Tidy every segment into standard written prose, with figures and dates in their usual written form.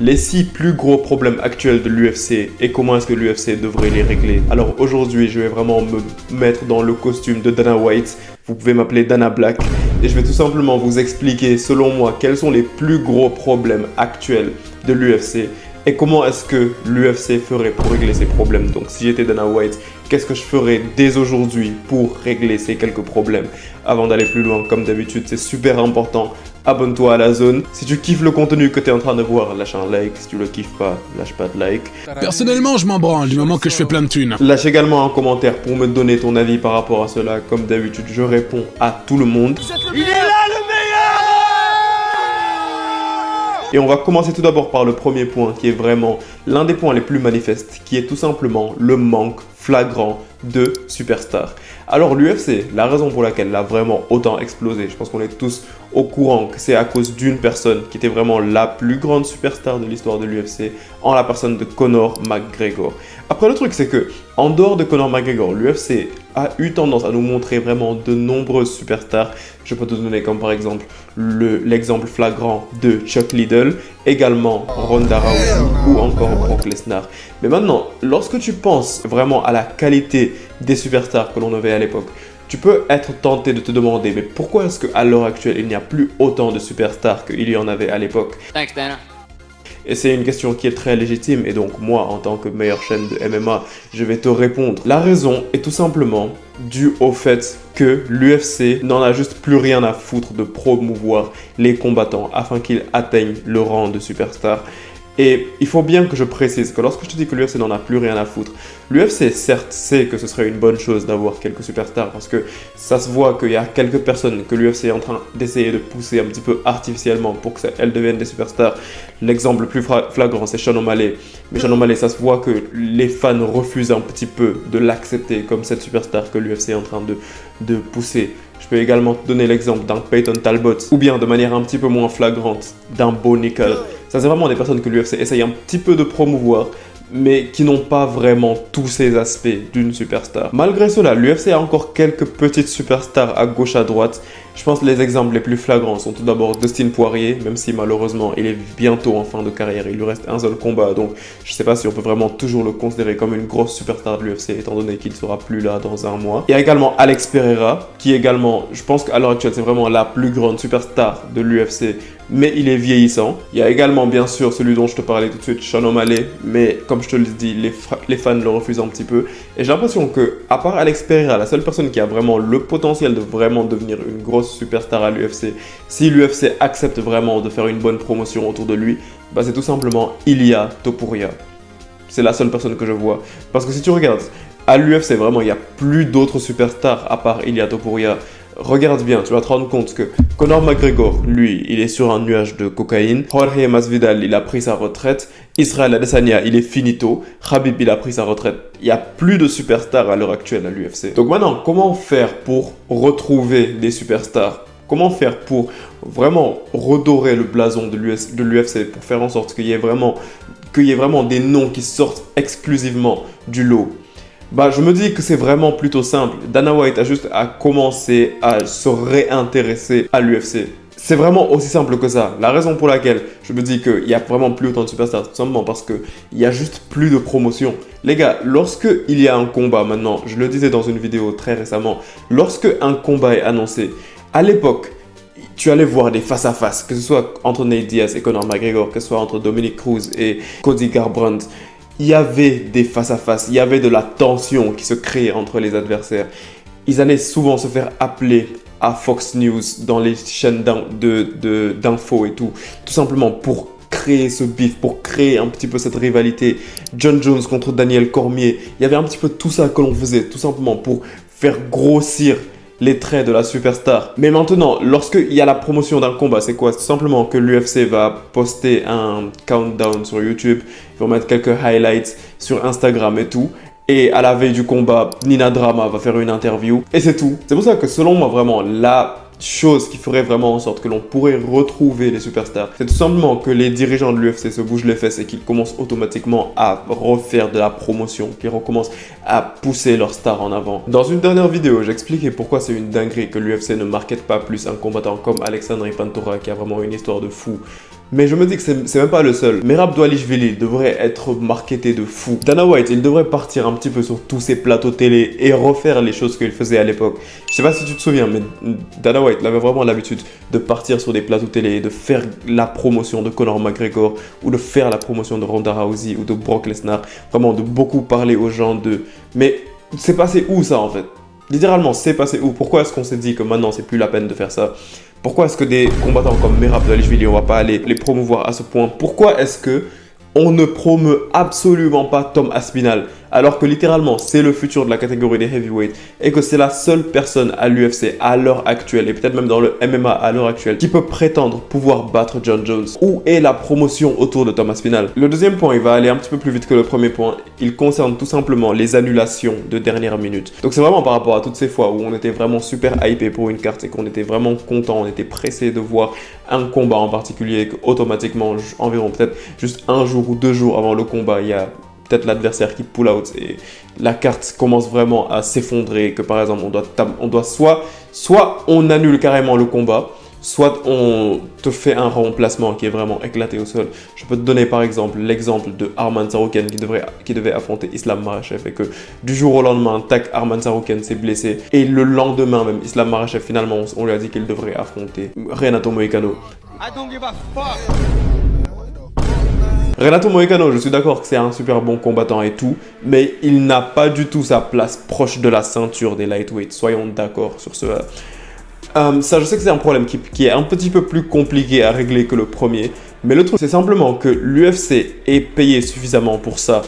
Les 6 plus gros problèmes actuels de l'UFC et comment est-ce que l'UFC devrait les régler. Alors aujourd'hui, je vais vraiment me mettre dans le costume de Dana White. Vous pouvez m'appeler Dana Black. Et je vais tout simplement vous expliquer, selon moi, quels sont les plus gros problèmes actuels de l'UFC et comment est-ce que l'UFC ferait pour régler ces problèmes. Donc si j'étais Dana White, qu'est-ce que je ferais dès aujourd'hui pour régler ces quelques problèmes? Avant d'aller plus loin, comme d'habitude, c'est super important. Abonne-toi à la zone. Si tu kiffes le contenu que tu es en train de voir, lâche un like. Si tu le kiffes pas, lâche pas de like. Personnellement, je m'en branle du moment que je fais plein de thunes. Lâche également un commentaire pour me donner ton avis par rapport à cela. Comme d'habitude, je réponds à tout le monde. Il est là le meilleur! Et on va commencer tout d'abord par le premier point qui est vraiment l'un des points les plus manifestes, qui est tout simplement le manque flagrant de superstars. Alors l'UFC, la raison pour laquelle elle a vraiment autant explosé, je pense qu'on est tous au courant que c'est à cause d'une personne qui était vraiment la plus grande superstar de l'histoire de l'UFC, en la personne de Conor McGregor. Après le truc c'est que, en dehors de Conor McGregor, l'UFC a eu tendance à nous montrer vraiment de nombreuses superstars. Je peux te donner comme par exemple l'exemple flagrant de Chuck Liddell, également Ronda Rousey ou encore Brock Lesnar. Mais maintenant, lorsque tu penses vraiment à la qualité des superstars que l'on avait à l'époque, tu peux être tenté de te demander, mais pourquoi est-ce qu'à l'heure actuelle, il n'y a plus autant de superstars qu'il y en avait à l'époque? Thanks, Dana. Et c'est une question qui est très légitime et donc moi, en tant que meilleure chaîne de MMA, je vais te répondre. La raison est tout simplement due au fait que l'UFC n'en a juste plus rien à foutre de promouvoir les combattants afin qu'ils atteignent le rang de superstar. Et il faut bien que je précise que lorsque je te dis que l'UFC n'en a plus rien à foutre, l'UFC certes sait que ce serait une bonne chose d'avoir quelques superstars parce que ça se voit qu'il y a quelques personnes que l'UFC est en train d'essayer de pousser un petit peu artificiellement pour qu'elles deviennent des superstars. L'exemple le plus flagrant c'est Sean O'Malley. Mais Sean O'Malley, ça se voit que les fans refusent un petit peu de l'accepter comme cette superstar que l'UFC est en train de pousser. Je peux également te donner l'exemple d'un Peyton Talbot ou bien de manière un petit peu moins flagrante d'un Bo Nickel. Ça c'est vraiment des personnes que l'UFC essaye un petit peu de promouvoir mais qui n'ont pas vraiment tous ces aspects d'une superstar. Malgré cela, l'UFC a encore quelques petites superstars à gauche à droite. Je pense que les exemples les plus flagrants sont tout d'abord Dustin Poirier, même si malheureusement il est bientôt en fin de carrière, il lui reste un seul combat, donc je ne sais pas si on peut vraiment toujours le considérer comme une grosse superstar de l'UFC, étant donné qu'il ne sera plus là dans un mois. Il y a également Alex Pereira, qui également, je pense qu'à l'heure actuelle c'est vraiment la plus grande superstar de l'UFC, mais il est vieillissant. Il y a également bien sûr celui dont je te parlais tout de suite, Sean O'Malley, mais comme je te le dis, les fans le refusent un petit peu. Et j'ai l'impression que, à part Alex Pereira, la seule personne qui a vraiment le potentiel de vraiment devenir une grosse superstar à l'UFC, si l'UFC accepte vraiment de faire une bonne promotion autour de lui, bah c'est tout simplement Ilia Topuria. C'est la seule personne que je vois. Parce que si tu regardes, à l'UFC vraiment il n'y a plus d'autres superstars à part Ilia Topuria. Regarde bien, tu vas te rendre compte que Conor McGregor, lui, il est sur un nuage de cocaïne. Jorge Masvidal, il a pris sa retraite. Israel Adesanya, il est finito. Khabib, il a pris sa retraite. Il n'y a plus de superstars à l'heure actuelle à l'UFC. Donc maintenant, comment faire pour retrouver des superstars? Comment faire pour vraiment redorer le blason de l'UFC pour faire en sorte qu'il y ait vraiment des noms qui sortent exclusivement du lot? Bah, je me dis que c'est vraiment plutôt simple. Dana White a juste à commencer à se réintéresser à l'UFC. C'est vraiment aussi simple que ça. La raison pour laquelle je me dis qu'il n'y a vraiment plus autant de superstars, tout simplement parce qu'il n'y a juste plus de promotion. Les gars, lorsque il y a un combat maintenant, je le disais dans une vidéo très récemment, lorsque un combat est annoncé, à l'époque, tu allais voir des face-à-face, que ce soit entre Nate Diaz et Conor McGregor, que ce soit entre Dominic Cruz et Cody Garbrandt. Il y avait des face-à-face, il y avait de la tension qui se créait entre les adversaires. Ils allaient souvent se faire appeler à Fox News dans les chaînes d'infos et tout simplement pour créer ce bif, pour créer un petit peu cette rivalité. John Jones contre Daniel Cormier, il y avait un petit peu tout ça que l'on faisait, tout simplement pour faire grossir les traits de la superstar. Mais maintenant, lorsqu'il y a la promotion d'un combat, c'est quoi? C'est tout simplement que l'UFC va poster un countdown sur YouTube, ils vont mettre quelques highlights sur Instagram et tout. Et à la veille du combat, Nina Drama va faire une interview et c'est tout. C'est pour ça que selon moi, vraiment, la chose qui ferait vraiment en sorte que l'on pourrait retrouver les superstars, c'est tout simplement que les dirigeants de l'UFC se bougent les fesses et qu'ils commencent automatiquement à refaire de la promotion, qu'ils recommencent à pousser leurs stars en avant. Dans une dernière vidéo, j'expliquais pourquoi c'est une dinguerie que l'UFC ne market pas plus un combattant comme Alexandre Pantoja qui a vraiment une histoire de fou Mais je me dis que c'est même pas le seul. Merab Dvalishvili devrait être marketé de fou. Dana White, il devrait partir un petit peu sur tous ses plateaux télé et refaire les choses qu'il faisait à l'époque. Je sais pas si tu te souviens, mais Dana White avait vraiment l'habitude de partir sur des plateaux télé et de faire la promotion de Conor McGregor ou de faire la promotion de Ronda Rousey ou de Brock Lesnar. Vraiment, de beaucoup parler aux gens de... Mais c'est passé où ça en fait? Littéralement, c'est passé où? Pourquoi est-ce qu'on s'est dit que maintenant c'est plus la peine de faire ça? Pourquoi est-ce que des combattants comme Merab Dvalishvili, on va pas aller les promouvoir à ce point? Pourquoi est-ce que on ne promeut absolument pas Tom Aspinall alors que littéralement c'est le futur de la catégorie des heavyweights et que c'est la seule personne à l'UFC à l'heure actuelle et peut-être même dans le MMA à l'heure actuelle qui peut prétendre pouvoir battre John Jones? Où est la promotion autour de Tom Aspinall? Le deuxième point, il va aller un petit peu plus vite que le premier point. Il concerne tout simplement les annulations de dernière minute. Donc c'est vraiment par rapport à toutes ces fois où on était vraiment super hypé pour une carte et qu'on était vraiment content, on était pressé de voir un combat en particulier et qu'automatiquement, environ peut-être juste un jour ou 2 jours avant le combat, il y a peut-être l'adversaire qui pull out et la carte commence vraiment à s'effondrer, que par exemple on doit soit on annule carrément le combat, soit on te fait un remplacement qui est vraiment éclaté au sol. Je peux te donner par exemple l'exemple de Arman Tsarukyan qui devait affronter Islam Makhachev et que du jour au lendemain, tac, Arman Tsarukyan s'est blessé et le lendemain même, Islam Makhachev finalement on lui a dit qu'il devrait affronter Renato Moicano. I don't give a fuck. Renato Moicano, je suis d'accord que c'est un super bon combattant et tout, mais il n'a pas du tout sa place proche de la ceinture des lightweights. Soyons d'accord sur cela. Ça, je sais que c'est un problème qui est un petit peu plus compliqué à régler que le premier, mais le truc, c'est simplement que l'UFC est payé suffisamment pour ça.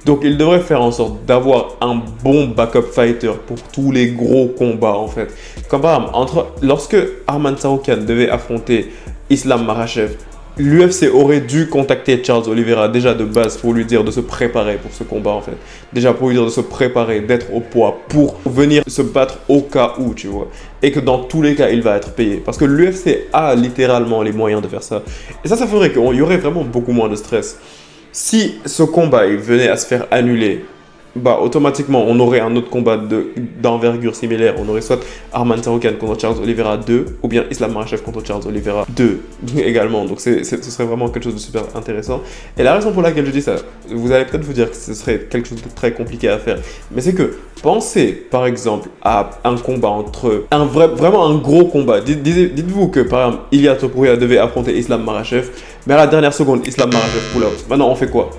Donc, il devrait faire en sorte d'avoir un bon backup fighter pour tous les gros combats, en fait. Comme par exemple, lorsque Arman Tsarukyan devait affronter Islam Makhachev, l'UFC aurait dû contacter Charles Oliveira déjà de base pour lui dire de se préparer pour ce combat en fait. Déjà pour lui dire de se préparer, d'être au poids pour venir se battre au cas où, tu vois. Et que dans tous les cas, il va être payé. Parce que l'UFC a littéralement les moyens de faire ça. Et ça ferait qu'il y aurait vraiment beaucoup moins de stress. Si ce combat il venait à se faire annuler, bah automatiquement on aurait un autre combat d'envergure similaire. On aurait soit Arman Tsarukyan contre Charles Oliveira 2 ou bien Islam Makhachev contre Charles Oliveira 2 également. Donc ce serait vraiment quelque chose de super intéressant. Et la raison pour laquelle je dis ça, vous allez peut-être vous dire que ce serait quelque chose de très compliqué à faire. Mais c'est que pensez par exemple à un combat entre vraiment un gros combat. Dites-vous que par exemple Ilia Topuria devait affronter Islam Makhachev, mais à la dernière seconde Islam Makhachev pull out. Maintenant on fait quoi?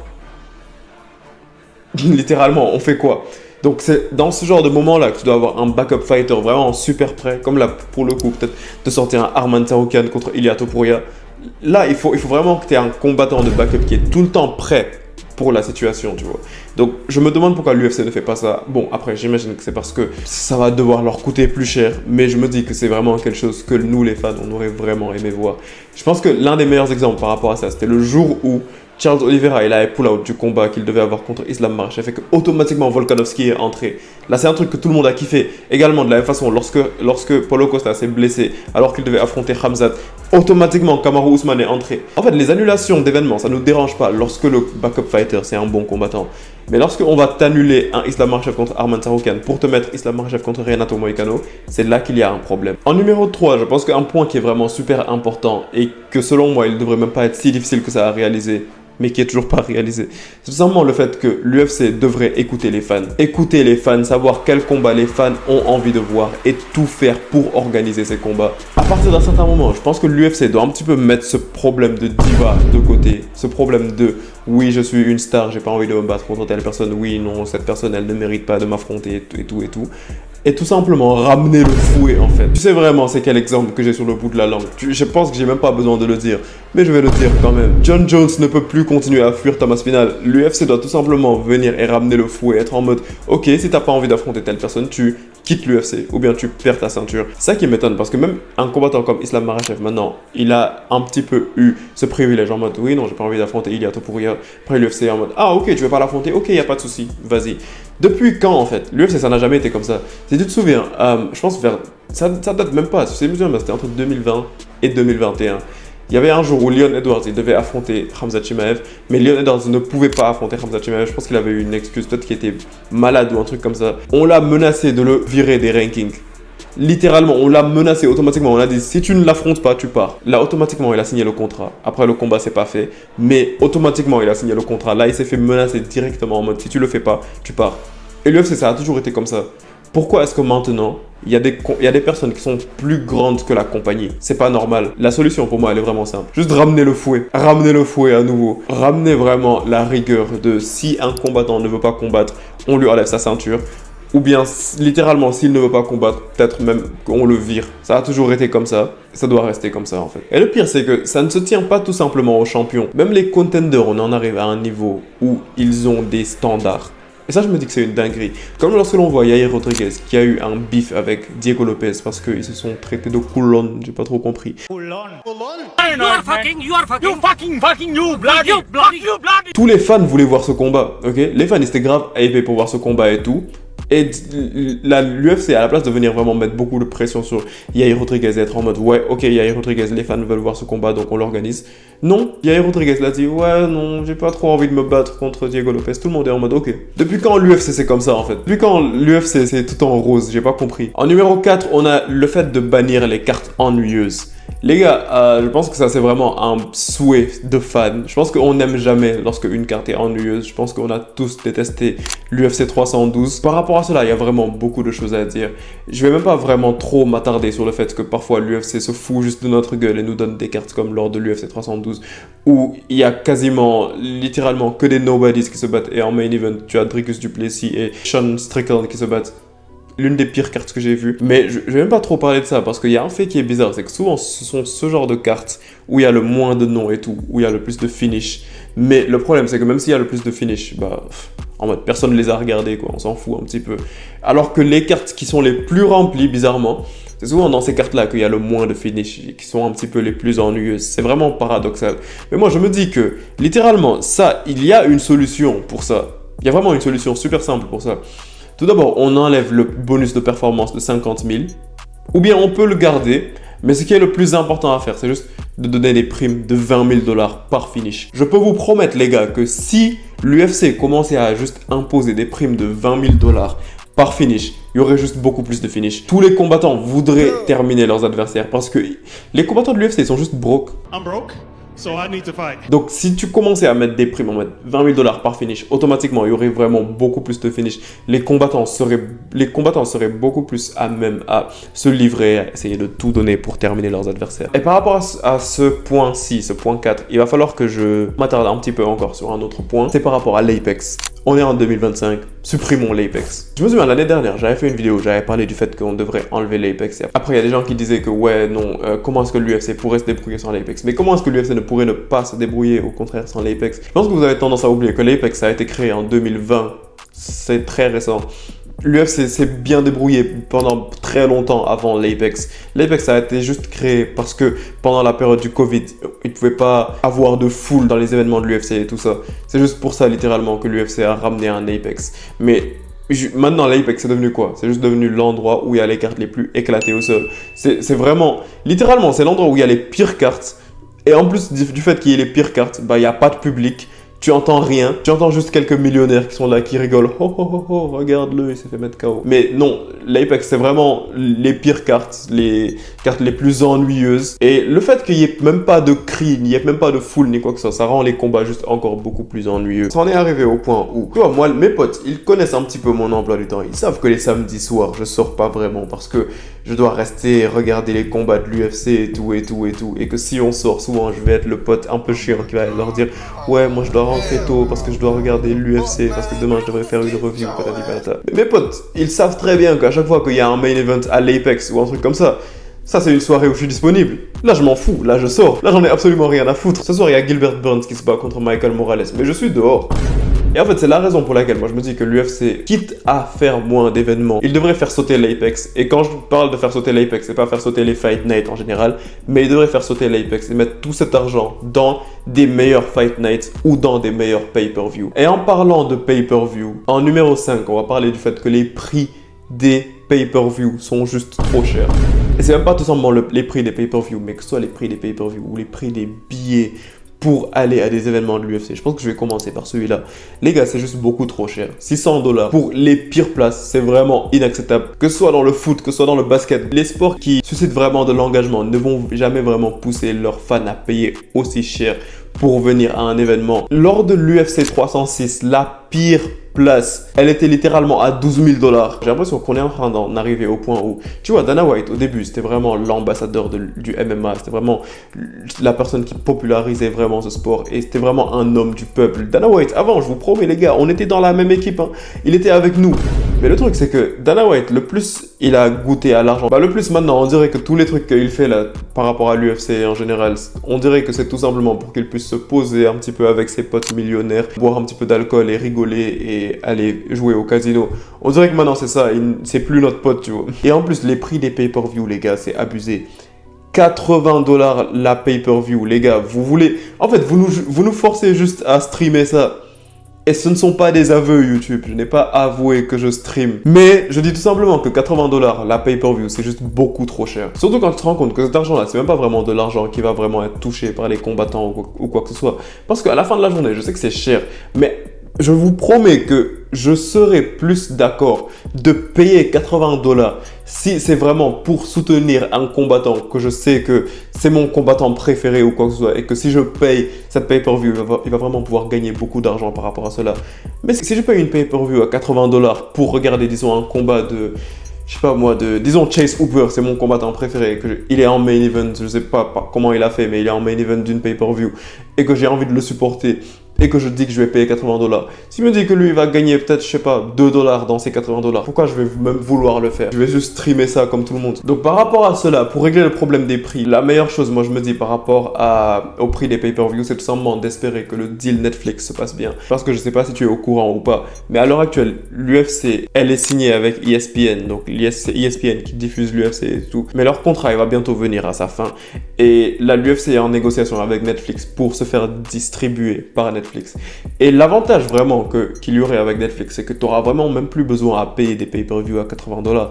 Littéralement, on fait quoi? Donc c'est dans ce genre de moment-là que tu dois avoir un backup fighter vraiment super prêt, comme là pour le coup peut-être de sortir un Arman Tsarukyan contre Ilia Topuria. Là il faut vraiment que tu aies un combattant de backup qui est tout le temps prêt pour la situation, tu vois. Donc je me demande pourquoi l'UFC ne fait pas ça. Bon après j'imagine que c'est parce que ça va devoir leur coûter plus cher, mais je me dis que c'est vraiment quelque chose que nous les fans on aurait vraiment aimé voir. Je pense que l'un des meilleurs exemples par rapport à ça, c'était le jour où Charles Oliveira, il avait pull-out du combat qu'il devait avoir contre Islam Makhachev et que automatiquement Volkanovski est entré. Là, c'est un truc que tout le monde a kiffé. Également, de la même façon, lorsque Paulo Costa s'est blessé alors qu'il devait affronter Khamzat, automatiquement Kamaru Usman est entré. En fait, les annulations d'événements, ça ne nous dérange pas lorsque le backup fighter, c'est un bon combattant. Mais lorsqu'on va t'annuler un Islam Makhachev contre Arman Tsarukyan pour te mettre Islam Makhachev contre Renato Moicano, c'est là qu'il y a un problème. En numéro 3, je pense qu'un point qui est vraiment super important et que selon moi, il ne devrait même pas être si difficile que ça à réaliser, mais qui est toujours pas réalisé. C'est tout simplement le fait que l'UFC devrait écouter les fans. Écouter les fans, savoir quels combats les fans ont envie de voir et tout faire pour organiser ces combats. À partir d'un certain moment, je pense que l'UFC doit un petit peu mettre ce problème de diva de côté. Ce problème de oui, je suis une star, j'ai pas envie de me battre contre telle personne. Oui, non, cette personne, elle ne mérite pas de m'affronter et tout et tout. Et tout simplement ramener le fouet en fait. Tu sais vraiment c'est quel exemple que j'ai sur le bout de la langue. Je pense que j'ai même pas besoin de le dire, mais je vais le dire quand même. John Jones ne peut plus continuer à fuir Tom Aspinall. L'UFC doit tout simplement venir et ramener le fouet, être en mode ok, si t'as pas envie d'affronter telle personne, tu quittes l'UFC ou bien tu perds ta ceinture. C'est ça qui m'étonne parce que même un combattant comme Islam Makhachev maintenant, il a un petit peu eu ce privilège en mode oui non j'ai pas envie d'affronter Ilia Topuria. Après l'UFC en mode ah ok tu veux pas l'affronter, ok y a pas de souci, vas-y. Depuis quand en fait? L'UFC ça n'a jamais été comme ça. Si tu te souviens, je pense vers ça date même pas. Si c'était entre 2020 et 2021. Il y avait un jour où Leon Edwards il devait affronter Khamzat Chimaev, mais Leon Edwards ne pouvait pas affronter Khamzat Chimaev. Je pense qu'il avait eu une excuse, peut-être qu'il était malade ou un truc comme ça. On l'a menacé de le virer des rankings. littéralement, on l'a menacé automatiquement. On a dit, si tu ne l'affrontes pas, tu pars. Là, automatiquement, il a signé le contrat. Après, le combat, c'est pas fait. Mais automatiquement, il a signé le contrat. Là, il s'est fait menacer directement en mode, si tu le fais pas, tu pars. Et l'UFC, ça a toujours été comme ça. Pourquoi est-ce que maintenant, il y a des personnes qui sont plus grandes que la compagnie? C'est pas normal. La solution pour moi, elle est vraiment simple. Juste ramener le fouet. Ramener le fouet à nouveau. Ramener vraiment la rigueur de si un combattant ne veut pas combattre, on lui enlève sa ceinture. Ou bien, littéralement, s'il ne veut pas combattre, peut-être même qu'on le vire. Ça a toujours été comme ça. Ça doit rester comme ça, en fait. Et le pire, c'est que ça ne se tient pas tout simplement aux champions. Même les contenders, on en arrive à un niveau où ils ont des standards. Et ça, je me dis que c'est une dinguerie. Comme lorsque l'on voit Yair Rodriguez qui a eu un beef avec Diego Lopez parce qu'ils se sont traités de coulon, j'ai pas trop compris. Tous les fans voulaient voir ce combat, ok? Les fans, ils étaient grave hypés pour voir ce combat et tout. Et l'UFC, à la place de venir vraiment mettre beaucoup de pression sur Yair Rodriguez et être en mode ouais, ok, Yair Rodriguez, les fans veulent voir ce combat donc on l'organise. Non, Yair Rodriguez l'a dit ouais, non, j'ai pas trop envie de me battre contre Diego Lopez. Tout le monde est en mode ok. Depuis quand l'UFC c'est comme ça en fait? Depuis quand l'UFC c'est tout en rose? J'ai pas compris. En numéro 4, on a le fait de bannir les cartes ennuyeuses. Les gars, je pense que ça c'est vraiment un souhait de fan. Je pense qu'on n'aime jamais lorsque une carte est ennuyeuse. Je pense qu'on a tous détesté l'UFC 312. Par rapport à cela, il y a vraiment beaucoup de choses à dire. Je vais même pas vraiment trop m'attarder sur le fait que parfois l'UFC se fout juste de notre gueule et nous donne des cartes comme lors de l'UFC 312 où il y a quasiment, littéralement que des nobodies qui se battent. Et en main event, tu as Dricus du Plessis et Sean Strickland qui se battent. L'une des pires cartes que j'ai vues. Mais je vais même pas trop parler de ça parce qu'il y a un fait qui est bizarre, c'est que souvent ce sont ce genre de cartes où il y a le moins de noms et tout, où il y a le plus de finish. Mais le problème c'est que même s'il y a le plus de finish, bah en mode personne ne les a regardés quoi, on s'en fout un petit peu. Alors que les cartes qui sont les plus remplies, bizarrement, c'est souvent dans ces cartes-là qu'il y a le moins de finish, qui sont un petit peu les plus ennuyeuses. C'est vraiment paradoxal. Mais moi je me dis que littéralement ça, il y a une solution pour ça. Il y a vraiment une solution super simple pour ça. Tout d'abord, on enlève le bonus de performance de 50 000, ou bien on peut le garder, mais ce qui est le plus important à faire, c'est juste de donner des primes de 20 000 $ par finish. Je peux vous promettre, les gars, que si l'UFC commençait à juste imposer des primes de 20 000 $ par finish, il y aurait juste beaucoup plus de finish. Tous les combattants voudraient terminer leurs adversaires parce que les combattants de l'UFC sont juste broke. I'm broke, so I need to fight. Donc si tu commençais à mettre des primes, en mettre 20 000 $ par finish, automatiquement il y aurait vraiment beaucoup plus de finish. Les combattants seraient beaucoup plus à même à se livrer, à essayer de tout donner pour terminer leurs adversaires. Et par rapport à ce point-ci, ce point 4, il va falloir que je m'attarde un petit peu encore sur un autre point. C'est par rapport à l'Apex. On est en 2025, supprimons l'Apex. Je me souviens, l'année dernière, j'avais fait une vidéo, j'avais parlé du fait qu'on devrait enlever l'Apex. Après, il y a des gens qui disaient que ouais, non, comment est-ce que l'UFC pourrait se débrouiller sans l'Apex? Mais comment est-ce que l'UFC ne pourrait ne pas se débrouiller, au contraire, sans l'Apex? Je pense que vous avez tendance à oublier que l'Apex a été créé en 2020. C'est très récent. L'UFC s'est bien débrouillé pendant très longtemps avant l'Apex. L'Apex a été juste créé parce que pendant la période du Covid, ils ne pouvaient pas avoir de foule dans les événements de l'UFC et tout ça. C'est juste pour ça littéralement que l'UFC a ramené un Apex. Mais maintenant l'Apex c'est devenu quoi? C'est juste devenu l'endroit où il y a les cartes les plus éclatées au sol. C'est vraiment, littéralement c'est l'endroit où il y a les pires cartes. Et en plus du fait qu'il y ait les pires cartes, bah il n'y a pas de public. Tu entends rien, tu entends juste quelques millionnaires qui sont là, qui rigolent. Oh oh oh oh, regarde-le, il s'est fait mettre KO. Mais non, l'Apex c'est vraiment les pires cartes, les cartes les plus ennuyeuses. Et le fait qu'il n'y ait même pas de cris, il n'y ait même pas de foule ni quoi que ce soit, ça rend les combats juste encore beaucoup plus ennuyeux. Ça en est arrivé au point où, tu vois, moi, mes potes, ils connaissent un petit peu mon emploi du temps. Ils savent que les samedis soirs, je sors pas vraiment parce que je dois rester regarder les combats de l'UFC et tout et tout et tout. Et que si on sort, souvent je vais être le pote un peu chiant qui va leur dire ouais, moi je dois rentrer tôt parce que je dois regarder l'UFC, parce que demain je devrais faire une review, patati patata. Mais mes potes, ils savent très bien qu'à chaque fois qu'il y a un main event à l'Apex ou un truc comme ça c'est une soirée où je suis disponible. Là je m'en fous, là je sors, là j'en ai absolument rien à foutre. Ce soir il y a Gilbert Burns qui se bat contre Michael Morales, mais je suis dehors. Et en fait, c'est la raison pour laquelle moi je me dis que l'UFC, quitte à faire moins d'événements, il devrait faire sauter l'Apex. Et quand je parle de faire sauter l'Apex, c'est pas faire sauter les Fight Night en général, mais il devrait faire sauter l'Apex et mettre tout cet argent dans des meilleurs Fight Nights ou dans des meilleurs pay-per-view. Et en parlant de pay-per-view, en numéro 5, on va parler du fait que les prix des pay-per-view sont juste trop chers. Et c'est même pas tout simplement les prix des pay-per-view, mais que ce soit les prix des pay-per-view ou les prix des billets pour aller à des événements de l'UFC. Je pense que je vais commencer par celui-là. Les gars, c'est juste beaucoup trop cher. 600 $ pour les pires places, c'est vraiment inacceptable. Que ce soit dans le foot, que ce soit dans le basket, les sports qui suscitent vraiment de l'engagement ne vont jamais vraiment pousser leurs fans à payer aussi cher pour venir à un événement. Lors de l'UFC 306, la pire place, elle était littéralement à 12 000 $. J'ai l'impression qu'on est en train d'en arriver au point où, tu vois, Dana White, au début, c'était vraiment l'ambassadeur du MMA, c'était vraiment la personne qui popularisait vraiment ce sport et c'était vraiment un homme du peuple. Dana White, avant, je vous promets les gars, on était dans la même équipe, hein. Il était avec nous. Mais le truc, c'est que Dana White, le plus il a goûté à l'argent, le plus maintenant, on dirait que tous les trucs qu'il fait là, par rapport à l'UFC en général, on dirait que c'est tout simplement pour qu'il puisse se poser un petit peu avec ses potes millionnaires, boire un petit peu d'alcool et rigoler et aller jouer au casino. On dirait que maintenant c'est ça, c'est plus notre pote, tu vois. Et en plus, les prix des pay-per-view, les gars, c'est abusé. 80 $ la pay-per-view, les gars, vous voulez... En fait, vous nous forcez juste à streamer ça. Et ce ne sont pas des aveux YouTube, je n'ai pas avoué que je stream. Mais je dis tout simplement que 80 $ la pay-per-view, c'est juste beaucoup trop cher. Surtout quand tu te rends compte que cet argent-là, c'est même pas vraiment de l'argent qui va vraiment être touché par les combattants ou quoi que ce soit. Parce qu'à la fin de la journée, je sais que c'est cher, mais je vous promets que je serai plus d'accord de payer 80 $ si c'est vraiment pour soutenir un combattant que je sais que c'est mon combattant préféré ou quoi que ce soit et que si je paye cette pay-per-view, il va vraiment pouvoir gagner beaucoup d'argent par rapport à cela. Mais si je paye une pay-per-view à 80 $ pour regarder, disons, un combat de... Je sais pas moi, disons Chase Hooper, c'est mon combattant préféré, il est en main event, je sais pas comment il a fait, mais il est en main event d'une pay-per-view et que j'ai envie de le supporter et que je dis que je vais payer 80 $. S'il me dit que lui il va gagner peut-être, je sais pas, 2 $ dans ces 80 $, pourquoi je vais même vouloir le faire? Je vais juste streamer ça comme tout le monde. Donc par rapport à cela, pour régler le problème des prix, la meilleure chose, moi je me dis par rapport au prix des pay-per-view, c'est tout simplement d'espérer que le deal Netflix se passe bien. Parce que je sais pas si tu es au courant ou pas, mais à l'heure actuelle, l'UFC, elle est signée avec ESPN, donc c'est ESPN qui diffuse l'UFC et tout. Mais leur contrat, il va bientôt venir à sa fin. Et là, l'UFC est en négociation avec Netflix pour se faire distribuer par Netflix. Et l'avantage vraiment qu'il y aurait avec Netflix, c'est que tu n'auras vraiment même plus besoin à payer des pay-per-view à 80 $.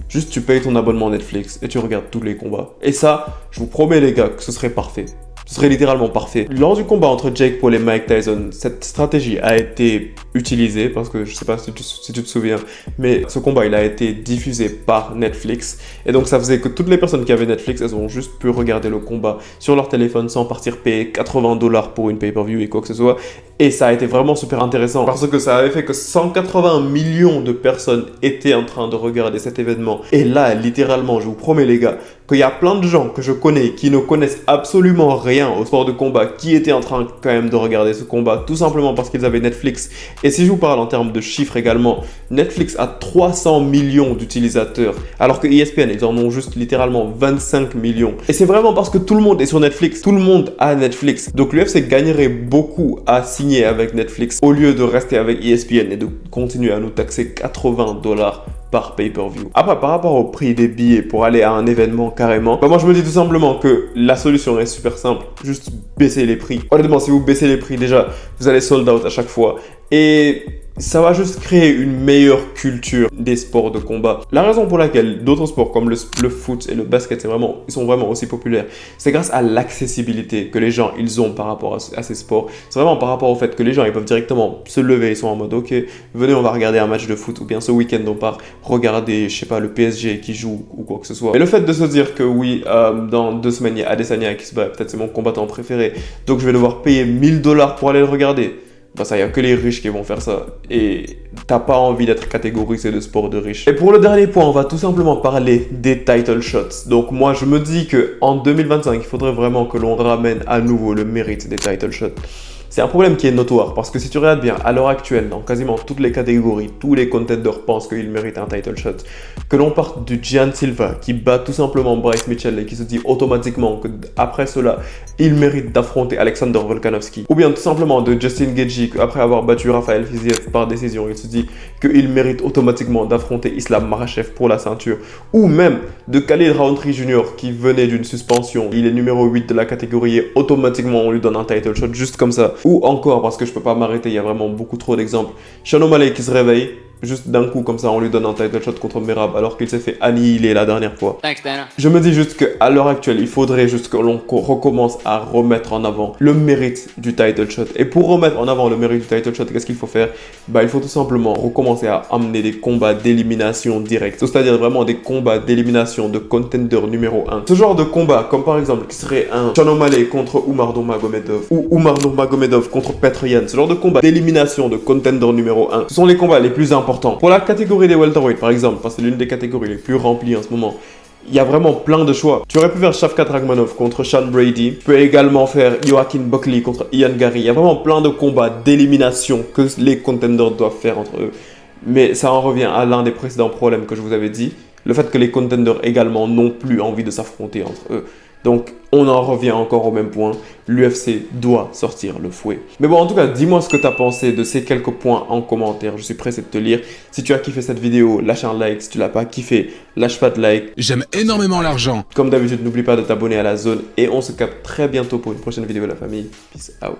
Juste tu payes ton abonnement Netflix et tu regardes tous les combats. Et ça, je vous promets les gars que ce serait parfait. Ce serait littéralement parfait. Lors du combat entre Jake Paul et Mike Tyson, cette stratégie a été utilisée parce que je sais pas si tu te souviens, mais ce combat il a été diffusé par Netflix et donc ça faisait que toutes les personnes qui avaient Netflix, elles ont juste pu regarder le combat sur leur téléphone sans partir payer 80 $ pour une pay-per-view et quoi que ce soit. Et ça a été vraiment super intéressant parce que ça avait fait que 180 millions de personnes étaient en train de regarder cet événement. Et là, littéralement, je vous promets les gars, qu'il y a plein de gens que je connais qui ne connaissent absolument rien au sport de combat, qui étaient en train quand même de regarder ce combat, tout simplement parce qu'ils avaient Netflix. Et si je vous parle en termes de chiffres également, Netflix a 300 millions d'utilisateurs, alors que ESPN, ils en ont juste littéralement 25 millions. Et c'est vraiment parce que tout le monde est sur Netflix, tout le monde a Netflix. Donc l'UFC gagnerait beaucoup à signer avec Netflix au lieu de rester avec ESPN et de continuer à nous taxer 80 $ par pay-per-view. Après, par rapport au prix des billets pour aller à un événement carrément, moi je me dis tout simplement que la solution est super simple, juste baisser les prix. Honnêtement, si vous baissez les prix déjà, vous allez sold out à chaque fois et ça va juste créer une meilleure culture des sports de combat. La raison pour laquelle d'autres sports comme le foot et le basket, ils sont vraiment aussi populaires, c'est grâce à l'accessibilité que les gens ils ont par rapport à ces sports. C'est vraiment par rapport au fait que les gens ils peuvent directement se lever, ils sont en mode ok, venez on va regarder un match de foot ou bien ce week-end on part regarder, je sais pas, le PSG qui joue ou quoi que ce soit. Et le fait de se dire que oui, dans 2 semaines il y a Adesanya qui se bat, peut-être c'est mon combattant préféré, donc je vais devoir payer 1000 $ pour aller le regarder. Bah ça, il n'y a que les riches qui vont faire ça. Et t'as pas envie d'être catégorisé de sport de riches. Et pour le dernier point, on va tout simplement parler des title shots. Donc moi, je me dis qu'en 2025, il faudrait vraiment que l'on ramène à nouveau le mérite des title shots. C'est un problème qui est notoire parce que si tu regardes bien, à l'heure actuelle, dans quasiment toutes les catégories, tous les contenders pensent qu'ils méritent un title shot. Que l'on parte du Gian Silva qui bat tout simplement Bryce Mitchell et qui se dit automatiquement qu'après cela, il mérite d'affronter Alexander Volkanovski. Ou bien tout simplement de Justin Gaethje qu'après avoir battu Rafael Fiziev par décision, il se dit qu'il mérite automatiquement d'affronter Islam Makhachev pour la ceinture. Ou même de Khalid Rountree Jr. qui venait d'une suspension. Il est numéro 8 de la catégorie et automatiquement on lui donne un title shot juste comme ça. Ou encore, parce que je peux pas m'arrêter, il y a vraiment beaucoup trop d'exemples. Sean O'Malley qui se réveille juste d'un coup comme ça on lui donne un title shot contre Merab alors qu'il s'est fait annihiler la dernière fois. Thanks, Dana. Je me dis juste qu'à l'heure actuelle, il faudrait juste que l'on recommence à remettre en avant le mérite du title shot. Et pour remettre en avant le mérite du title shot, qu'est-ce qu'il faut faire? Bah, il faut tout simplement recommencer à amener des combats d'élimination directe. C'est-à-dire vraiment des combats d'élimination de contender numéro 1. Ce genre de combat, comme par exemple qui serait un Sean O'Malley contre Umar Nurmagomedov ou Umar Nurmagomedov contre Petr Yan, ce genre de combat d'élimination de contender numéro 1, ce sont les combats les plus importants. Pour la catégorie des welterweight par exemple, c'est l'une des catégories les plus remplies en ce moment. Il y a vraiment plein de choix. Tu aurais pu faire Shavkat Rakhmonov contre Sean Brady. Tu peux également faire Joaquin Buckley contre Ian Gary. Il y a vraiment plein de combats d'élimination que les contenders doivent faire entre eux. Mais ça en revient à l'un des précédents problèmes que je vous avais dit. Le fait que les contenders également n'ont plus envie de s'affronter entre eux. Donc, on en revient encore au même point. L'UFC doit sortir le fouet. Mais bon, en tout cas, dis-moi ce que tu as pensé de ces quelques points en commentaire. Je suis pressé de te lire. Si tu as kiffé cette vidéo, lâche un like. Si tu l'as pas kiffé, lâche pas de like. J'aime énormément l'argent. Comme d'habitude, n'oublie pas de t'abonner à la zone. Et on se capte très bientôt pour une prochaine vidéo, la famille. Peace out.